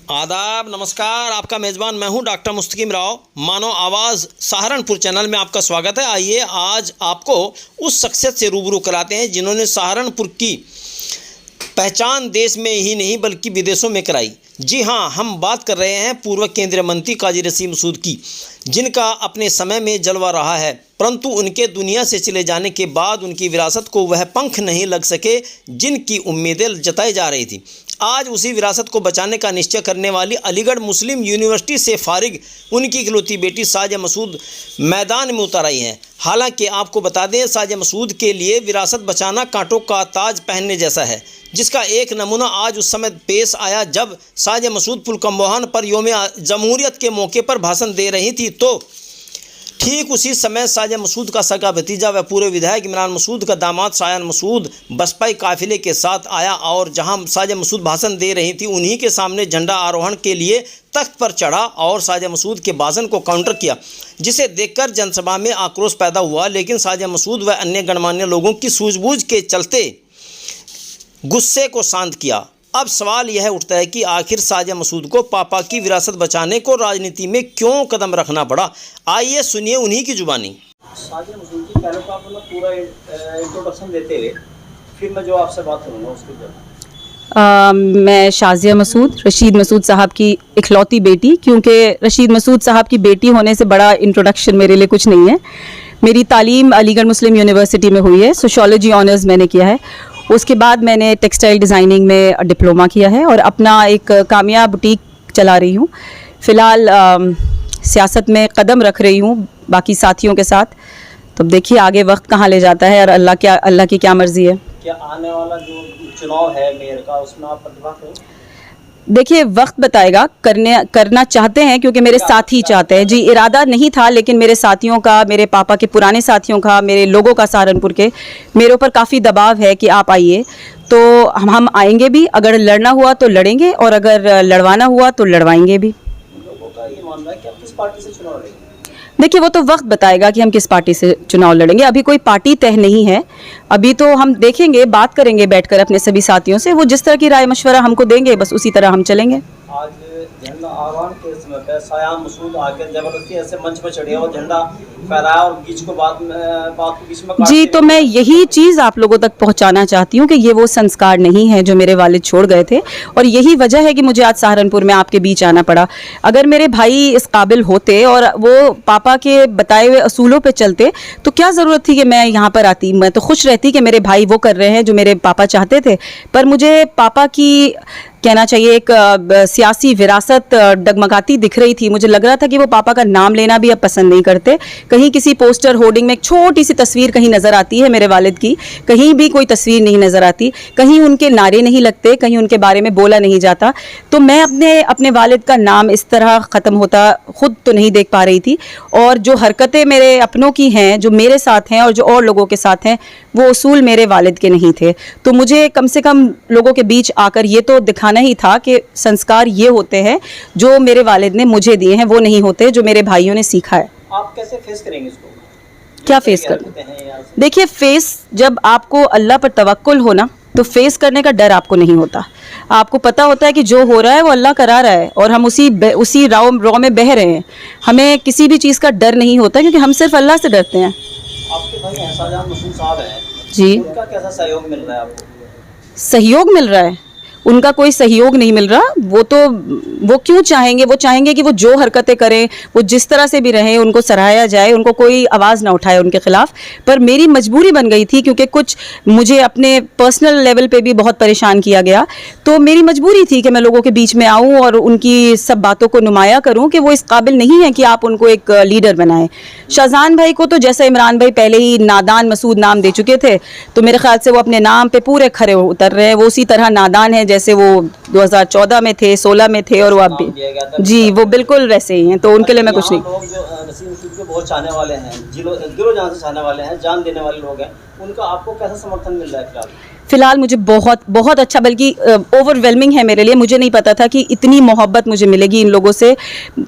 आदाब, नमस्कार। आपका मेज़बान मैं हूं डॉक्टर मुस्तकीम राव। मानव आवाज़ सहारनपुर चैनल में आपका स्वागत है। आइए आज आपको उस शख्सियत से रूबरू कराते हैं जिन्होंने सहारनपुर की पहचान देश में ही नहीं बल्कि विदेशों में कराई। जी हाँ, हम बात कर रहे हैं पूर्व केंद्रीय मंत्री काजी रशीद मसूद की, जिनका अपने समय में जलवा रहा है, परंतु उनके दुनिया से चले जाने के बाद उनकी विरासत को वह पंख नहीं लग सके जिनकी उम्मीदें जताई जा रही थी। आज उसी विरासत को बचाने का निश्चय करने वाली अलीगढ़ मुस्लिम यूनिवर्सिटी से फारिग उनकी इकलौती बेटी साजिया मसूद मैदान में उतर आई हैं। हालांकि आपको बता दें, साजिया मसूद के लिए विरासत बचाना कांटों का ताज पहनने जैसा है, जिसका एक नमूना आज उस समय पेश आया जब साजिया मसूद पुलकम्बोहान पर यौम जमहूरियत के मौके पर भाषण दे रही थी। तो ठीक उसी समय साजिया मसूद का सगा भतीजा व पूर्व विधायक इमरान मसूद का दामाद शायान मसूद बसपाई काफिले के साथ आया और जहां साजिया मसूद भाषण दे रही थी, उन्हीं के सामने झंडा आरोहण के लिए तख्त पर चढ़ा और साजिया मसूद के भाषण को काउंटर किया, जिसे देखकर जनसभा में आक्रोश पैदा हुआ। लेकिन साजिया मसूद व अन्य गणमान्य लोगों की सूझबूझ के चलते गुस्से को शांत किया। अब सवाल यह उठता है कि आखिर साजिया मसूद को पापा की विरासत बचाने को राजनीति में क्यों कदम रखना पड़ा। आइए सुनिए उन्हीं की जुबानी। साजिया मसूद की पहले तो आप पूरा इंट्रोडक्शन देते हुए फिर मैं जो आपसे बात करूँगा उसके मैं शाजिया मसूद, रशीद मसूद साहब की इकलौती बेटी, क्योंकि रशीद मसूद साहब की बेटी होने से बड़ा इंट्रोडक्शन मेरे लिए कुछ नहीं है। मेरी तालीम अलीगढ़ मुस्लिम यूनिवर्सिटी में हुई है, सोशियोलॉजी ऑनर्स मैंने किया है। उसके बाद मैंने टेक्सटाइल डिज़ाइनिंग में डिप्लोमा किया है और अपना एक कामयाब बुटीक चला रही हूँ। फ़िलहाल सियासत में कदम रख रही हूँ बाकी साथियों के साथ। तो देखिए आगे वक्त कहाँ ले जाता है और अल्लाह की क्या मर्ज़ी है। क्या आने वाला जो चुनाव है मेयर का, उसमें आप प्रतिभा करें? देखिए वक्त बताएगा। करना चाहते हैं क्योंकि मेरे साथी चाहते हैं। जी, इरादा नहीं था, लेकिन मेरे साथियों का, मेरे पापा के पुराने साथियों का, मेरे लोगों का, सहारनपुर के, मेरे ऊपर काफ़ी दबाव है कि आप आइए। तो हम आएंगे भी। अगर लड़ना हुआ तो लड़ेंगे और अगर लड़वाना हुआ तो लड़वाएंगे भी। लोगों का ये मानना है कि आप किस पार्टी से चुनाव लड़ेंगे? देखिए वो तो वक्त बताएगा कि हम किस पार्टी से चुनाव लड़ेंगे। अभी कोई पार्टी तय नहीं है। अभी तो हम देखेंगे, बात करेंगे बैठकर अपने सभी साथियों से। वो जिस तरह की राय मशवरा हमको देंगे बस उसी तरह हम चलेंगे। आज झंडा आरोहण के समय पे शायान मसूद आकर जबरदस्ती ऐसे मंच पर चढ़े और झंडा फहराया और बीच को बात को बीच में जी, तो मैं यही चीज़ आप लोगों तक पहुंचाना चाहती हूँ कि ये वो संस्कार नहीं है जो मेरे वालिद छोड़ गए थे, और यही वजह है कि मुझे आज सहारनपुर में आपके बीच आना पड़ा। अगर मेरे भाई इस काबिल होते और वो पापा के बताए हुए असूलों पे चलते तो क्या ज़रूरत थी कि मैं यहाँ पर आती। मैं तो खुश रहती कि मेरे भाई वो कर रहे हैं जो मेरे पापा चाहते थे। पर मुझे पापा की कहना चाहिए एक सियासी विरासत डगमगाती दिख रही थी। मुझे लग रहा था कि वो पापा का नाम लेना भी अब पसंद नहीं करते। कहीं किसी पोस्टर होर्डिंग में एक छोटी सी तस्वीर कहीं नज़र आती है मेरे वालिद की, कहीं भी कोई तस्वीर नहीं नज़र आती, कहीं उनके नारे नहीं लगते, कहीं उनके बारे में बोला नहीं जाता। तो मैं अपने वालिद का नाम इस तरह ख़त्म होता खुद तो नहीं देख पा रही थी। और जो हरकतें मेरे अपनों की हैं, जो मेरे साथ हैं और जो और लोगों के साथ हैं, वो उसूल मेरे वालिद के नहीं थे। तो मुझे कम से कम लोगों के बीच आकर ये तो दिखाना ही था कि संस्कार ये होते हैं जो मेरे वालिद ने मुझे दिए हैं, वो नहीं होते जो मेरे भाइयों ने सीखा है। आप कैसे फेस करेंगे इसको? क्या फेस करना? देखिए, फेस जब आपको अल्लाह पर तवक्कुल हो ना, तो फेस करने का डर आपको नहीं होता। आपको पता होता है कि जो हो रहा है वो अल्लाह करा रहा है और हम उसी रौ में बह रहे हैं। हमें किसी भी चीज़ का डर नहीं होता क्योंकि हम सिर्फ अल्लाह से डरते हैं। आपके भाई शाहजहां मसूद साहब हैं जी, उनका कैसा सहयोग मिल रहा है आपको? सहयोग मिल रहा है? उनका कोई सहयोग नहीं मिल रहा। वो क्यों चाहेंगे? वो चाहेंगे कि वो जो हरकतें करें, वो जिस तरह से भी रहें, उनको सराहाया जाए, उनको कोई आवाज़ ना उठाए उनके ख़िलाफ़। पर मेरी मजबूरी बन गई थी क्योंकि कुछ मुझे अपने पर्सनल लेवल पे भी बहुत परेशान किया गया। तो मेरी मजबूरी थी कि मैं लोगों के बीच में आऊँ और उनकी सब बातों को नुमाया करूँ कि वो इस काबिल नहीं है कि आप उनको एक लीडर बनाएं। शाहजहां भाई को तो जैसा इमरान भाई पहले ही नादान मसूद नाम दे चुके थे, तो मेरे ख्याल से वो अपने नाम पे पूरे खरे उतर रहे हैं। वो उसी तरह नादान है जैसे वो 2014 में थे, 16 में थे और वो अब भी। जी, वो बिल्कुल वैसे ही हैं। तो उनके लिए मैं कुछ नहीं। लोग जो रशीद मसूद के बहुत चाहने वाले हैं, दिलो जान से चाहने वाले हैं, जान देने वाले लोग हैं, उनका आपको कैसा समर्थन मिल रहा है फिलहाल? फ़िलहाल मुझे बहुत बहुत अच्छा, बल्कि ओवरवेलमिंग है मेरे लिए। मुझे नहीं पता था कि इतनी मोहब्बत मुझे मिलेगी इन लोगों से।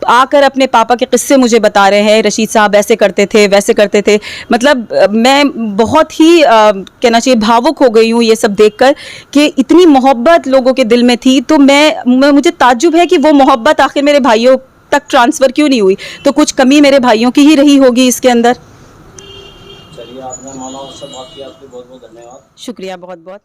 आकर अपने पापा के किस्से मुझे बता रहे हैं, रशीद साहब ऐसे करते थे, वैसे करते थे। मतलब मैं बहुत ही कहना चाहिए भावुक हो गई हूँ ये सब देखकर कि इतनी मोहब्बत लोगों के दिल में थी। तो मुझे ताज्जुब है कि वो मोहब्बत आखिर मेरे भाइयों तक ट्रांसफ़र क्यों नहीं हुई। तो कुछ कमी मेरे भाइयों की ही रही होगी इसके अंदर। चलिए, आपने मानो उससे बात की, आपको बहुत बहुत धन्यवाद। शुक्रिया बहुत बहुत।